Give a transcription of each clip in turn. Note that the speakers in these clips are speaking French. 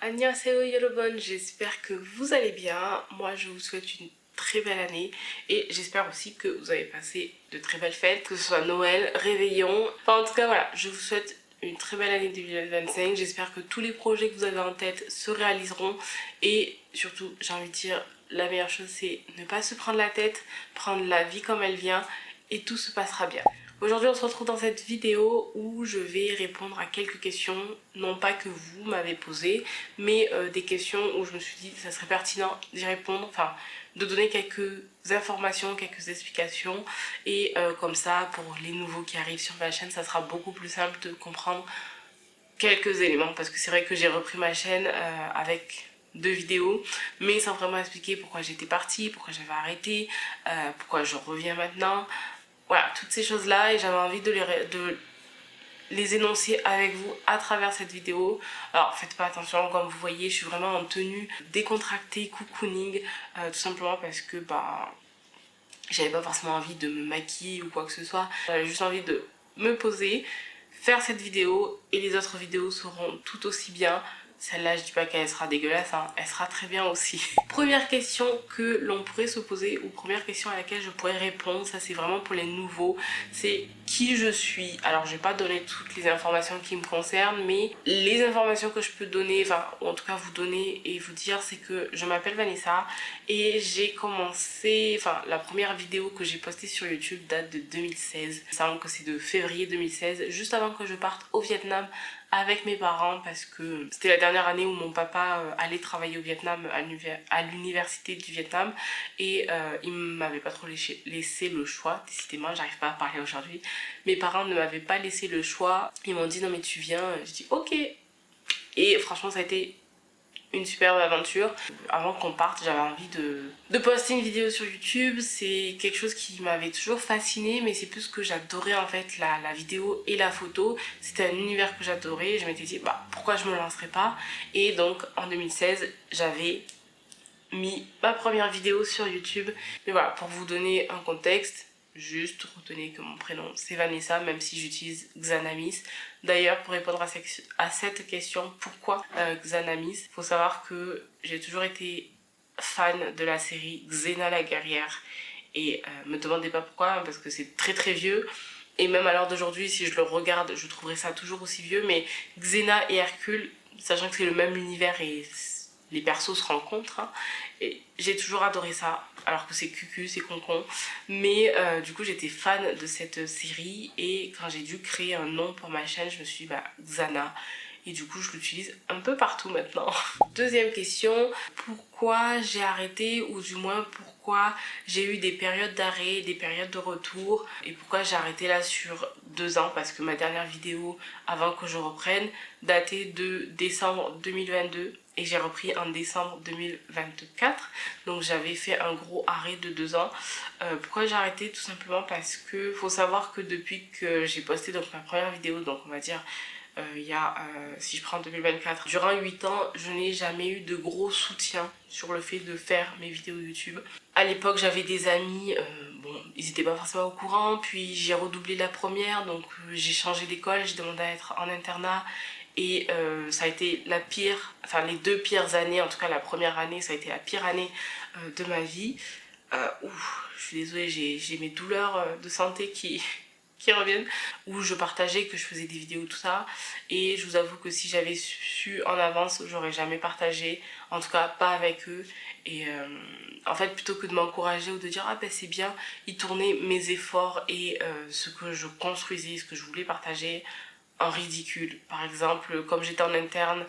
Annyeonghaseyo Yorobon, j'espère que vous allez bien. Moi je vous souhaite une très belle année et j'espère aussi que vous avez passé de très belles fêtes, que ce soit Noël, Réveillon. Enfin en tout cas voilà, je vous souhaite une très belle année 2025. J'espère que tous les projets que vous avez en tête se réaliseront et surtout j'ai envie de dire la meilleure chose c'est ne pas se prendre la tête, prendre la vie comme elle vient et tout se passera bien. Aujourd'hui on se retrouve dans cette vidéo où je vais répondre à quelques questions, non pas que vous m'avez posées, mais des questions où je me suis dit que ça serait pertinent d'y répondre, enfin de donner quelques informations, quelques explications et comme ça pour les nouveaux qui arrivent sur ma chaîne ça sera beaucoup plus simple de comprendre quelques éléments parce que c'est vrai que j'ai repris ma chaîne avec 2 vidéos mais sans vraiment expliquer pourquoi j'étais partie, pourquoi j'avais arrêté, pourquoi je reviens maintenant. Voilà, toutes ces choses-là et j'avais envie de les énoncer avec vous à travers cette vidéo. Alors faites pas attention, comme vous voyez, je suis vraiment en tenue décontractée, cocooning, tout simplement parce que j'avais pas forcément envie de me maquiller ou quoi que ce soit. J'avais juste envie de me poser, faire cette vidéo et les autres vidéos seront tout aussi bien. Celle-là, je dis pas qu'elle sera dégueulasse, hein, elle sera très bien aussi. Première question que l'on pourrait se poser, ou première question à laquelle je pourrais répondre, ça c'est vraiment pour les nouveaux, c'est qui je suis. Alors je vais pas donner toutes les informations qui me concernent, mais les informations que je peux donner, enfin ou en tout cas vous donner et vous dire, c'est que je m'appelle Vanessa et j'ai commencé, enfin la première vidéo que j'ai postée sur YouTube date de 2016. Il semble que c'est de février 2016, juste avant que je parte au Vietnam avec mes parents parce que c'était la dernière année où mon papa allait travailler au Vietnam à l'université du Vietnam et il m'avait pas trop laissé le choix. Décidément j'arrive pas à parler aujourd'hui. Mes parents ne m'avaient pas laissé le choix, ils m'ont dit non mais tu viens, je dis ok et franchement ça a été une superbe aventure. Avant qu'on parte, j'avais envie de poster une vidéo sur YouTube. C'est quelque chose qui m'avait toujours fasciné, mais c'est plus que j'adorais en fait la vidéo et la photo. C'était un univers que j'adorais. Je m'étais dit, pourquoi je me lancerais pas? Et donc en 2016, j'avais mis ma première vidéo sur YouTube. Mais voilà, pour vous donner un contexte, juste retenez que mon prénom c'est Vanessa, même si j'utilise Xanamis. D'ailleurs, pour répondre à cette question, pourquoi Xanamis, il faut savoir que j'ai toujours été fan de la série Xena la guerrière. Et me demandez pas pourquoi, parce que c'est très très vieux. Et même à l'heure d'aujourd'hui, si je le regarde, je trouverais ça toujours aussi vieux. Mais Xena et Hercule, sachant que c'est le même univers et les persos se rencontrent, hein, et j'ai toujours adoré ça, alors que c'est cucu, c'est concon, mais du coup j'étais fan de cette série et quand j'ai dû créer un nom pour ma chaîne, je me suis dit Xana, et du coup je l'utilise un peu partout maintenant. Deuxième question, pourquoi j'ai arrêté, ou du moins pourquoi j'ai eu des périodes d'arrêt, des périodes de retour, et pourquoi j'ai arrêté là sur 2 ans, parce que ma dernière vidéo avant que je reprenne datait de décembre 2022 et j'ai repris en décembre 2024, donc j'avais fait un gros arrêt de 2 ans. Pourquoi j'ai arrêté? Tout simplement parce que faut savoir que depuis que j'ai posté donc ma première vidéo, donc on va dire si je prends 2024, durant 8 ans, je n'ai jamais eu de gros soutien sur le fait de faire mes vidéos YouTube. À l'époque, j'avais des amis, ils n'étaient pas forcément au courant, puis j'ai redoublé la première, donc j'ai changé d'école, j'ai demandé à être en internat, et ça a été la pire, enfin les 2 pires années, en tout cas la première année, ça a été la pire année de ma vie. Je suis désolée, j'ai mes douleurs de santé qui reviennent, où je partageais que je faisais des vidéos, tout ça, et je vous avoue que si j'avais su en avance, j'aurais jamais partagé, en tout cas pas avec eux. Et en fait, plutôt que de m'encourager ou de dire ah ben c'est bien, ils tournaient mes efforts et ce que je construisais, ce que je voulais partager en ridicule. Par exemple, comme j'étais en interne,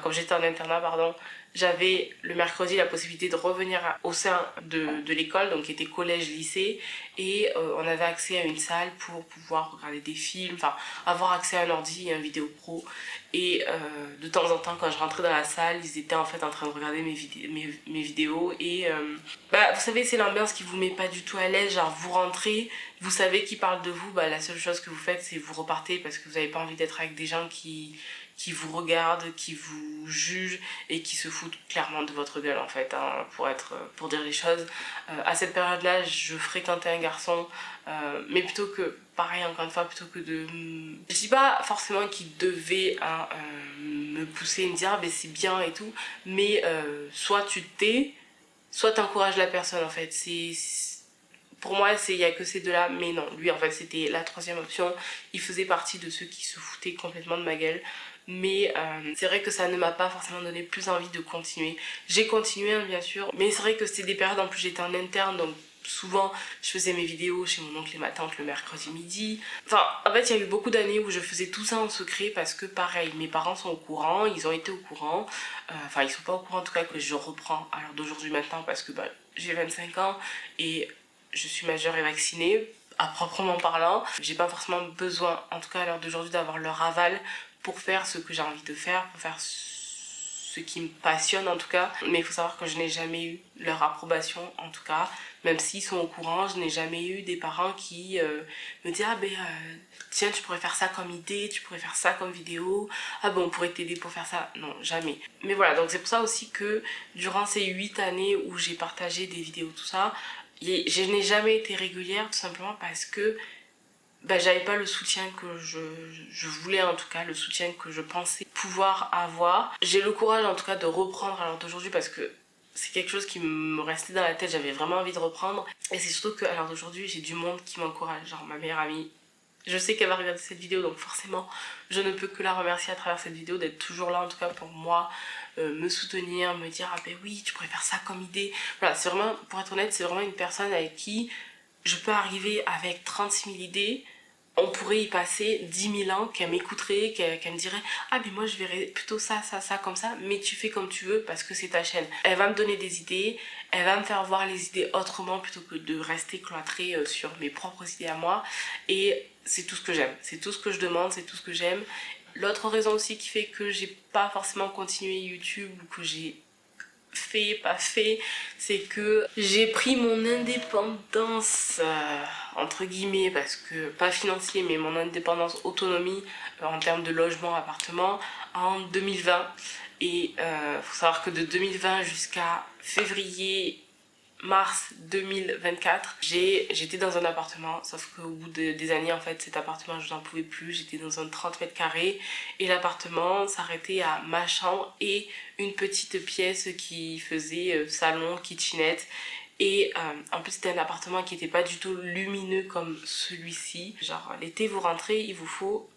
comme j'étais en internat, pardon, j'avais le mercredi la possibilité de revenir au sein de l'école, donc qui était collège-lycée, et on avait accès à une salle pour pouvoir regarder des films, enfin avoir accès à un ordi et un vidéo pro. Et de temps en temps, quand je rentrais dans la salle, ils étaient en fait en train de regarder mes vidéos. Et vous savez, c'est l'ambiance qui vous met pas du tout à l'aise. Genre, vous rentrez, vous savez qui parle de vous, la seule chose que vous faites, c'est vous repartez parce que vous n'avez pas envie d'être avec des gens qui vous regardent, qui vous jugent et qui se foutent clairement de votre gueule en fait, hein, pour dire les choses. À cette période-là, je fréquentais un garçon, mais plutôt que, pareil encore une fois, plutôt que de... Je dis pas forcément qu'il devait me pousser et me dire ah ben c'est bien et tout, mais soit tu te tais, soit t'encourages la personne en fait. Pour moi, il n'y a que ces deux-là, mais non, lui en fait c'était la troisième option. Il faisait partie de ceux qui se foutaient complètement de ma gueule. Mais c'est vrai que ça ne m'a pas forcément donné plus envie de continuer. J'ai continué hein, bien sûr, mais c'est vrai que c'était des périodes en plus j'étais en interne, donc souvent je faisais mes vidéos chez mon oncle et ma tante le mercredi midi. Enfin en fait il y a eu beaucoup d'années où je faisais tout ça en secret parce que pareil, mes parents sont au courant, ils ont été au courant. Enfin ils sont pas au courant en tout cas que je reprends à l'heure d'aujourd'hui maintenant parce que bah, j'ai 25 ans et je suis majeure et vaccinée à proprement parlant. J'ai pas forcément besoin en tout cas à l'heure d'aujourd'hui d'avoir leur aval pour faire ce que j'ai envie de faire, pour faire ce qui me passionne en tout cas. Mais il faut savoir que je n'ai jamais eu leur approbation en tout cas. Même s'ils sont au courant, je n'ai jamais eu des parents qui me disent ah ben tiens tu pourrais faire ça comme idée, tu pourrais faire ça comme vidéo, ah ben on pourrait t'aider pour faire ça. Non, jamais. Mais voilà, donc c'est pour ça aussi que durant ces 8 années où j'ai partagé des vidéos tout ça, je n'ai jamais été régulière tout simplement parce que bah, j'avais pas le soutien que je voulais, en tout cas le soutien que je pensais pouvoir avoir. J'ai le courage en tout cas de reprendre à l'heure d'aujourd'hui parce que c'est quelque chose qui me restait dans la tête, j'avais vraiment envie de reprendre. Et c'est surtout qu'à l'heure d'aujourd'hui j'ai du monde qui m'encourage, genre ma meilleure amie. Je sais qu'elle va regarder cette vidéo donc forcément je ne peux que la remercier à travers cette vidéo d'être toujours là en tout cas pour moi, me soutenir, me dire ah ben oui tu pourrais faire ça comme idée. Voilà, c'est vraiment, pour être honnête, c'est vraiment une personne avec qui je peux arriver avec 36 000 idées. On pourrait y passer 10 000 ans, qu'elle m'écouterait, qu'elle me dirait ah mais moi je verrais plutôt ça, ça, ça comme ça, mais tu fais comme tu veux parce que c'est ta chaîne. Elle va me donner des idées, elle va me faire voir les idées autrement plutôt que de rester cloîtrée sur mes propres idées à moi. Et c'est tout ce que j'aime, c'est tout ce que je demande, c'est tout ce que j'aime. L'autre raison aussi qui fait que j'ai pas forcément continué YouTube ou que j'ai pas fait, c'est que j'ai pris mon indépendance entre guillemets, parce que pas financier mais mon indépendance autonomie en termes de logement, appartement en 2020. Et faut savoir que de 2020 jusqu'à février mars 2024, j'étais dans un appartement, sauf qu'au bout des années, en fait, cet appartement, je n'en pouvais plus. J'étais dans un 30 mètres carrés et l'appartement s'arrêtait à ma chambre et une petite pièce qui faisait salon, kitchenette. Et en plus, c'était un appartement qui n'était pas du tout lumineux comme celui-ci. Genre, l'été, vous rentrez, il vous faut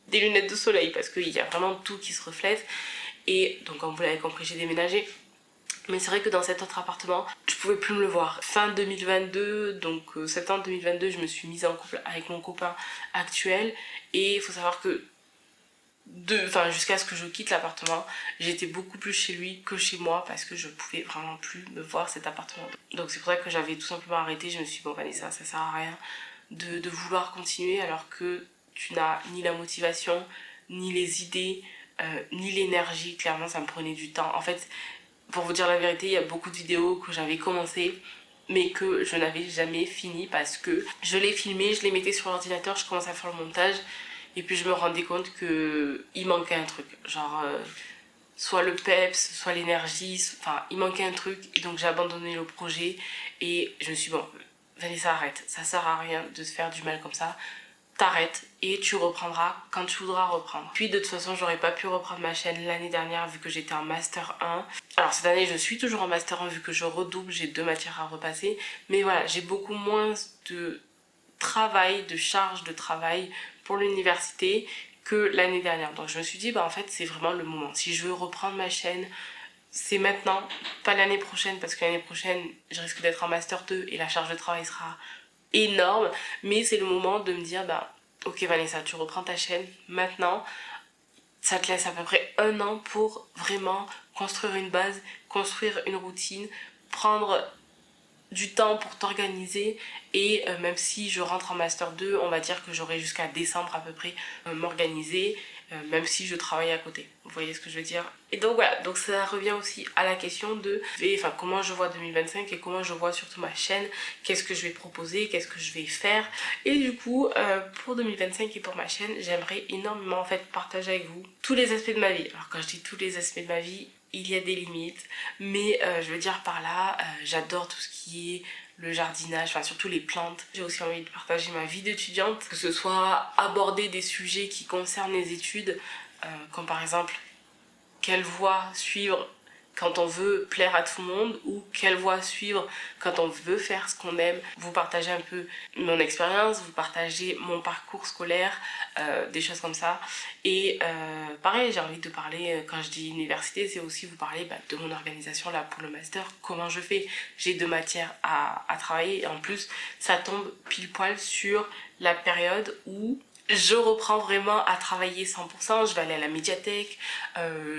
des lunettes de soleil parce qu'il y a vraiment tout qui se reflète. Et donc, comme vous l'avez compris, j'ai déménagé. Mais c'est vrai que dans cet autre appartement, je pouvais plus me le voir. Fin 2022, donc septembre 2022, je me suis mise en couple avec mon copain actuel. Et il faut savoir que jusqu'à ce que je quitte l'appartement, j'étais beaucoup plus chez lui que chez moi parce que je pouvais vraiment plus me voir cet appartement. Donc c'est pour ça que j'avais tout simplement arrêté. Je me suis dit bon Vanessa, ça sert à rien de vouloir continuer alors que tu n'as ni la motivation, ni les idées, ni l'énergie. Clairement ça me prenait du temps. En fait, pour vous dire la vérité, il y a beaucoup de vidéos que j'avais commencé mais que je n'avais jamais fini parce que je les filmais, je les mettais sur l'ordinateur, je commençais à faire le montage et puis je me rendais compte qu'il manquait un truc, genre soit le peps, soit l'énergie, enfin il manquait un truc et donc j'ai abandonné le projet et je me suis dit bon Vanessa arrête, ça sert à rien de se faire du mal comme ça, t'arrêtes et tu reprendras quand tu voudras reprendre. Puis de toute façon j'aurais pas pu reprendre ma chaîne l'année dernière vu que j'étais en master 1. Alors cette année je suis toujours en master 1 vu que je redouble, j'ai 2 matières à repasser. Mais voilà, j'ai beaucoup moins de travail, de charge de travail pour l'université que l'année dernière. Donc je me suis dit bah en fait c'est vraiment le moment. Si je veux reprendre ma chaîne, c'est maintenant, pas l'année prochaine parce que l'année prochaine je risque d'être en master 2 et la charge de travail sera énorme, mais c'est le moment de me dire bah ok Vanessa, tu reprends ta chaîne maintenant, ça te laisse à peu près 1 an pour vraiment construire une base, construire une routine, prendre du temps pour t'organiser et même si je rentre en master 2, on va dire que j'aurai jusqu'à décembre à peu près m'organiser, même si je travaille à côté. Vous voyez ce que je veux dire? Et donc voilà, donc ça revient aussi à la question de comment je vois 2025 et comment je vois surtout ma chaîne, qu'est-ce que je vais proposer, qu'est-ce que je vais faire. Et du coup, pour 2025 et pour ma chaîne, j'aimerais énormément en fait partager avec vous tous les aspects de ma vie. Alors quand je dis tous les aspects de ma vie, il y a des limites, mais je veux dire par là, j'adore tout ce qui est le jardinage, enfin surtout les plantes. J'ai aussi envie de partager ma vie d'étudiante, que ce soit aborder des sujets qui concernent les études, comme par exemple quelle voie suivre quand on veut plaire à tout le monde ou quelle voie suivre quand on veut faire ce qu'on aime. Vous partagez un peu mon expérience, vous partagez mon parcours scolaire, des choses comme ça. Et pareil, j'ai envie de parler, quand je dis université, c'est aussi vous parler de mon organisation là pour le master, comment je fais. J'ai 2 matières à travailler et en plus ça tombe pile poil sur la période où je reprends vraiment à travailler 100%, je vais aller à la médiathèque,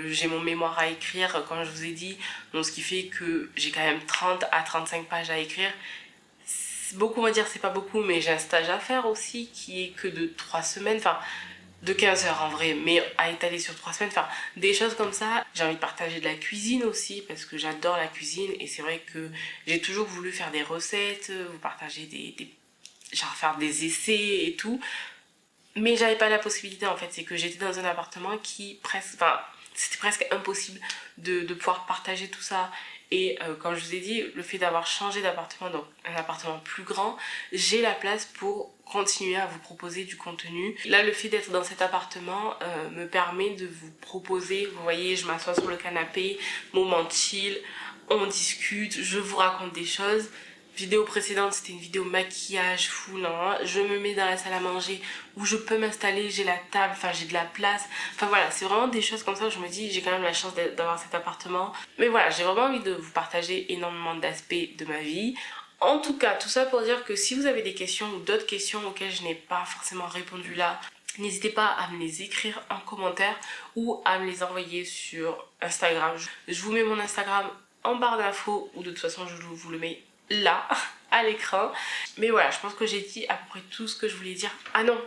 j'ai mon mémoire à écrire comme je vous ai dit, donc ce qui fait que j'ai quand même 30 à 35 pages à écrire. Beaucoup vont dire c'est pas beaucoup, mais j'ai un stage à faire aussi qui est que de 3 semaines, enfin de 15 heures en vrai, mais à étaler sur 3 semaines, enfin des choses comme ça. J'ai envie de partager de la cuisine aussi parce que j'adore la cuisine et c'est vrai que j'ai toujours voulu faire des recettes, vous partager genre faire des essais et tout. Mais j'avais pas la possibilité en fait, c'est que j'étais dans un appartement qui presque, enfin c'était presque impossible de pouvoir partager tout ça. Et comme je vous ai dit, le fait d'avoir changé d'appartement, donc un appartement plus grand, j'ai la place pour continuer à vous proposer du contenu. Là, le fait d'être dans cet appartement me permet de vous proposer, vous voyez, je m'assois sur le canapé, moment chill, on discute, je vous raconte des choses. Vidéo précédente, c'était une vidéo maquillage full, hein. Je me mets dans la salle à manger où je peux m'installer, j'ai la table, enfin j'ai de la place. Enfin voilà, c'est vraiment des choses comme ça où je me dis j'ai quand même la chance d'avoir cet appartement. Mais voilà, j'ai vraiment envie de vous partager énormément d'aspects de ma vie. En tout cas, tout ça pour dire que si vous avez des questions ou d'autres questions auxquelles je n'ai pas forcément répondu là, n'hésitez pas à me les écrire en commentaire ou à me les envoyer sur Instagram. Je vous mets mon Instagram en barre d'infos ou de toute façon je vous le mets là à l'écran. Mais voilà, je pense que j'ai dit à peu près tout ce que je voulais dire. Ah non,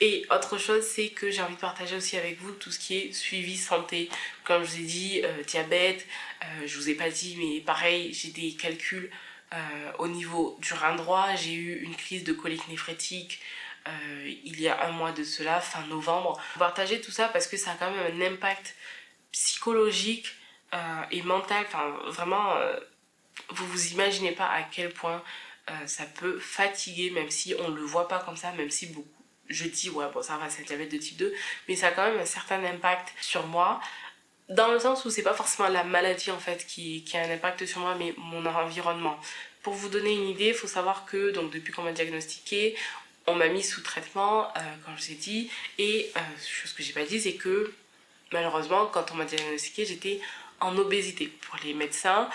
et autre chose, c'est que j'ai envie de partager aussi avec vous tout ce qui est suivi santé. Comme je vous ai dit, diabète, je vous ai pas dit, mais pareil, j'ai des calculs au niveau du rein droit. J'ai eu une crise de colique néphrétique il y a un mois de cela, fin novembre. Partager tout ça parce que ça a quand même un impact psychologique et mental, enfin vraiment vous vous imaginez pas à quel point ça peut fatiguer, même si on le voit pas comme ça, même si beaucoup je dis ouais bon ça va c'est un diabète de type 2, mais ça a quand même un certain impact sur moi, dans le sens où c'est pas forcément la maladie en fait qui a un impact sur moi, mais mon environnement. Pour vous donner une idée, il faut savoir que donc depuis qu'on m'a diagnostiqué, on m'a mis sous traitement, comme je vous ai dit, et chose que j'ai pas dit, c'est que malheureusement, quand on m'a diagnostiqué, j'étais en obésité. Pour les médecins,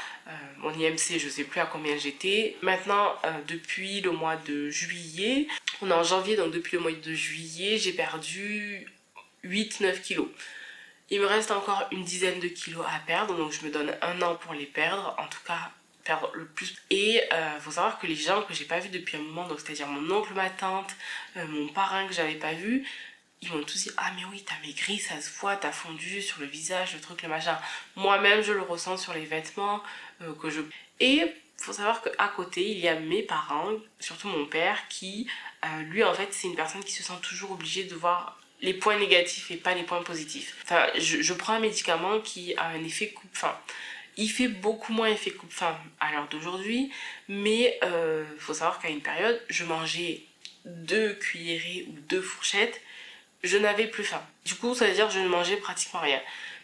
mon IMC, je sais plus à combien j'étais. Maintenant, depuis le mois de juillet, on est en janvier, donc depuis le mois de juillet, j'ai perdu 8-9 kilos. Il me reste encore une dizaine de kilos à perdre, donc je me donne 1 an pour les perdre, en tout cas perdre le plus. Et faut savoir que les gens que j'ai pas vus depuis un moment, donc c'est-à-dire mon oncle, ma tante, mon parrain que j'avais pas vu, ils m'ont tous dit ah mais oui t'as maigri, ça se voit, t'as fondu sur le visage, le truc, le machin. Moi-même je le ressens sur les vêtements que je... Et faut savoir qu'à côté il y a mes parents, surtout mon père, qui lui en fait c'est une personne qui se sent toujours obligée de voir les points négatifs et pas les points positifs. Enfin je prends un médicament qui a un effet coupe-faim. Il fait beaucoup moins effet coupe-faim à l'heure d'aujourd'hui, mais faut savoir qu'à une période je mangeais 2 cuillerées ou 2 fourchettes, je n'avais plus faim. Du coup, ça veut dire que je ne mangeais pratiquement rien.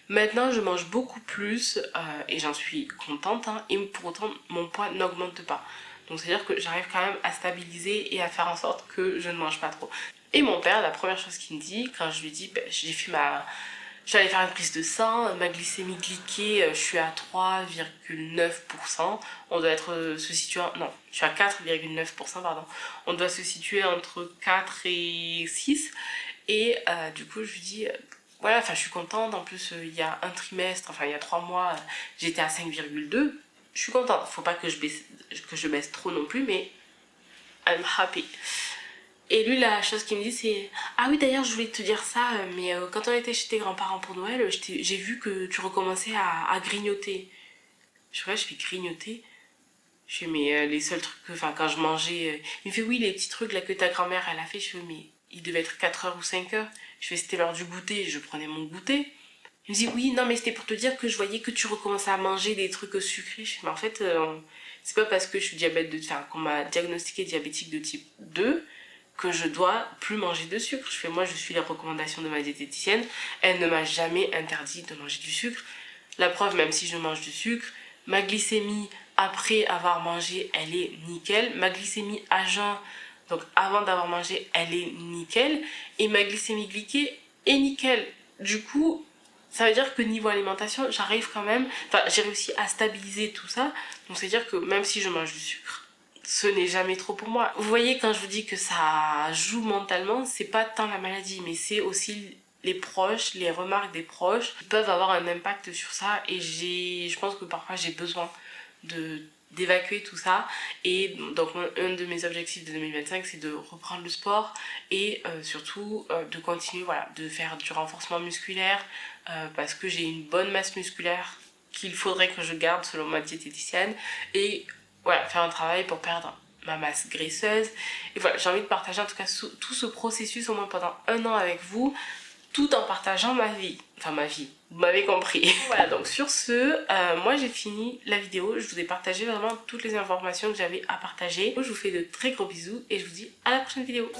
Maintenant, je mange beaucoup plus et j'en suis contente, hein, et pour autant, mon poids n'augmente pas. Donc, c'est-à-dire que j'arrive quand même à stabiliser et à faire en sorte que je ne mange pas trop. Et mon père, la première chose qu'il me dit, quand je lui dis, j'ai fait je suis allée faire une prise de sang, ma glycémie glyquée, je suis à 3,9%. On doit être se situer... Non, je suis à 4,9%, pardon. On doit se situer entre 4 et 6. Et du coup, je lui dis, voilà, enfin, je suis contente. En plus, il y a un trimestre, enfin, il y a 3 mois, j'étais à 5,2. Je suis contente. Faut pas que je baisse trop non plus, mais I'm happy. Et lui, la chose qu'il me dit, c'est ah oui, d'ailleurs, je voulais te dire ça, mais quand on était chez tes grands-parents pour Noël, j'ai vu que tu recommençais à grignoter. Je fais grignoter. Je fais, mais les seuls trucs, enfin, quand je mangeais. Il me fait, oui, les petits trucs là que ta grand-mère, elle a fait. Je fais, mais il devait être 4 heures ou 5 heures. Je fais, c'était l'heure du goûter, je prenais mon goûter. Il me dit, oui, non, mais c'était pour te dire que je voyais que tu recommençais à manger des trucs sucrés. Je fais, mais en fait, c'est pas parce que je suis qu'on m'a diagnostiqué diabétique de type 2 que je dois plus manger de sucre. Moi je suis les recommandations de ma diététicienne, elle ne m'a jamais interdit de manger du sucre. La preuve, même si je mange du sucre, ma glycémie après avoir mangé, elle est nickel. Ma glycémie à jeun, donc avant d'avoir mangé, elle est nickel. Et ma glycémie glyquée est nickel. Du coup, ça veut dire que niveau alimentation, j'arrive quand même... Enfin, j'ai réussi à stabiliser tout ça. Donc, c'est à dire que même si je mange du sucre, ce n'est jamais trop pour moi. Vous voyez, quand je vous dis que ça joue mentalement, c'est pas tant la maladie, mais c'est aussi les proches, les remarques des proches qui peuvent avoir un impact sur ça. Et je pense que parfois j'ai besoin d'évacuer tout ça. Et donc un de mes objectifs de 2025, c'est de reprendre le sport et surtout de continuer, voilà, de faire du renforcement musculaire parce que j'ai une bonne masse musculaire qu'il faudrait que je garde selon ma diététicienne, et voilà, faire un travail pour perdre ma masse graisseuse. Et voilà, j'ai envie de partager en tout cas tout ce processus au moins pendant 1 an avec vous, tout en partageant ma vie. Enfin ma vie, vous m'avez compris. Voilà, donc sur ce, moi j'ai fini la vidéo. Je vous ai partagé vraiment toutes les informations que j'avais à partager. Je vous fais de très gros bisous et je vous dis à la prochaine vidéo.